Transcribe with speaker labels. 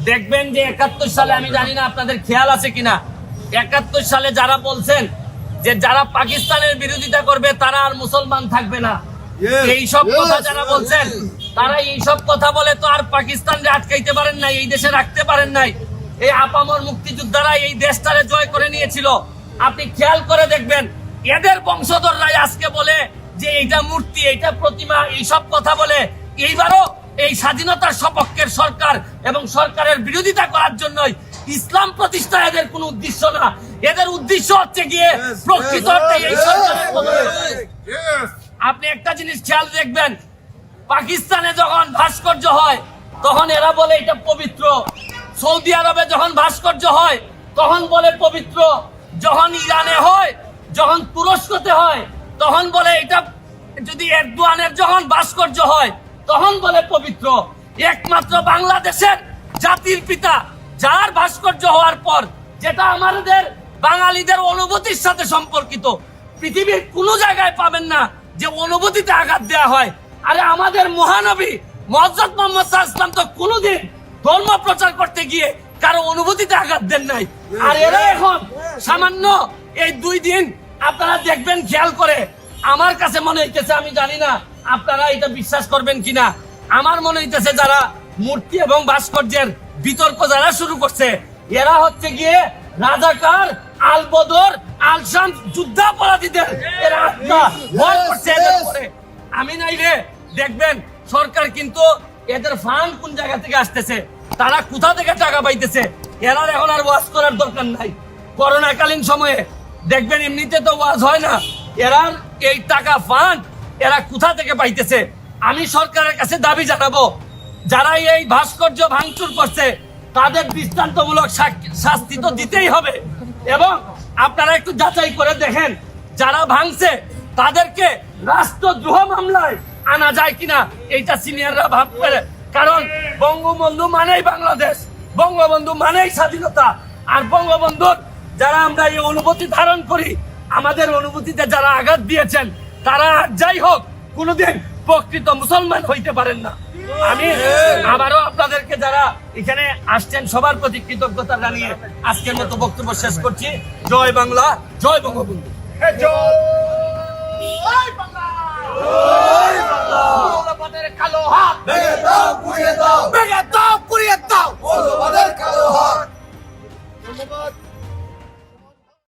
Speaker 1: দেখবেন যে 71 সালে, আমি জানি না আপনাদের খেয়াল আছে কিনা, 71 সালে যারা বলছেন যে যারা পাকিস্তানের বিরোধিতা করবে তারা আর মুসলমান থাকবে না, এইসব কথা যারা বলছেন তারা এইসব কথা বলে তো আর পাকিস্তানকে আটকাইতে পারেন নাই, এই দেশে রাখতে পারেন নাই। এই আপামর মুক্তিযোদ্ধারা এই দেশটারে জয় করে নিয়েছিল। আপনি খেয়াল করে দেখবেন এদের বংশধররাই আজকে বলে যে এইটা মূর্তি, এইটা প্রতিমা, এইসব কথা বলে। এইবারও এই স্বাধীনতার সপক্ষের সরকার এবং সরকারের বিরোধিতা করার জন্যই ইসলাম প্রতিষ্ঠা এদের কোনো উদ্দেশ্য না। এদের উদ্দেশ্য হচ্ছে গিয়ে প্রকৃত অর্থে এই সরকারের পতন। আপনি একটা জিনিস খেয়াল দেখবেন, পাকিস্তানে যখন ভাস্কর্য হয় তখন এরা বলে এটা পবিত্র, সৌদি আরবে যখন ভাস্কর্য হয় তখন বলে পবিত্র, যখন ইরানে হয়, যখন তুরস্কতে হয় তখন বলে এটা, যদি এরদোয়ানের যখন ভাস্কর্য হয় তখন বলে পবিত্র। একমাত্র বাংলাদেশের জাতির পিতা যার ভাস্কর্য হওয়ার পর, যেটা আমাদের বাঙালিদের অনুভূতির সাথে সম্পর্কিত, পৃথিবীর কোনো জায়গায় পাবেন না যে অনুভূতিতে আঘাত দেওয়া হয়। আরে আমাদের মহানবী মুহাম্মদ মুহাম্মদ সাল্লাল্লাহু আলাইহি ওয়াসাল্লাম তো কোনোদিন ধর্ম প্রচার করতে গিয়ে কারো অনুভূতিতে আঘাত দেন নাই। আর এরা এখন সামান্য এই 2 দিন আপনারা দেখবেন খেয়াল করে, আমার কাছে মনে হইতেছে, আমি জানি না আপনারা এটা বিশ্বাস করবেন কিনা, আমার মনে হইতেছে যারা মূর্তি এবং ভাস্কর্যের বিতর্ক যারা শুরু করছে এরা হচ্ছে গিয়ে রাজাকার, আল বদর, আল শাম যুদ্ধাপরাধীদের এরা আত্মা ভয় করছে এদের উপরে। আমি নাইলে দেখবেন সরকার কিন্তু এদের ফান্ড কোন জায়গা থেকে আসতেছে, তারা কোথা থেকে টাকা পাইতেছে, এরা এখন আর ওয়াজ করার দরকার নাই। করোনাকালীন সময়ে দেখবেন এমনিতে তো ওয়াজ হয় না, এরা এই টাকা ফান্ড এরা কোথা থেকে পাইতেছে। আমি সরকারের কাছে দাবি জানাবো, যারা এই ভাস্কর্য ভাঙচুর করছে তাদের দৃষ্টান্তমূলক শাস্তি তো দিতেই হবে। এবং আপনারা একটু যাচাই করে দেখেন যারা ভাঙছে তাদেরকে রাষ্ট্রদ্রোহ মামলায় আনা যায় কিনা, এইটা সিনিয়ররা ভাববে। কারণ বঙ্গবন্ধু মানেই বাংলাদেশ, বঙ্গবন্ধু মানেই স্বাধীনতা। আর বঙ্গবন্ধুর যারা আমরা এই অনুভূতি ধারণ করি, আমাদের অনুভূতিতে যারা আঘাত দিয়েছেন তারা যাই হোক কোনোদিন প্রকৃত মুসলমান হইতে পারেন না। আমি আবারও আপনাদেরকে যারা এখানে আসছেন সবার প্রতি কৃতজ্ঞতা জানিয়ে আজকের মতো বক্তব্য শেষ করছি। জয় বাংলা, জয় বঙ্গবন্ধু।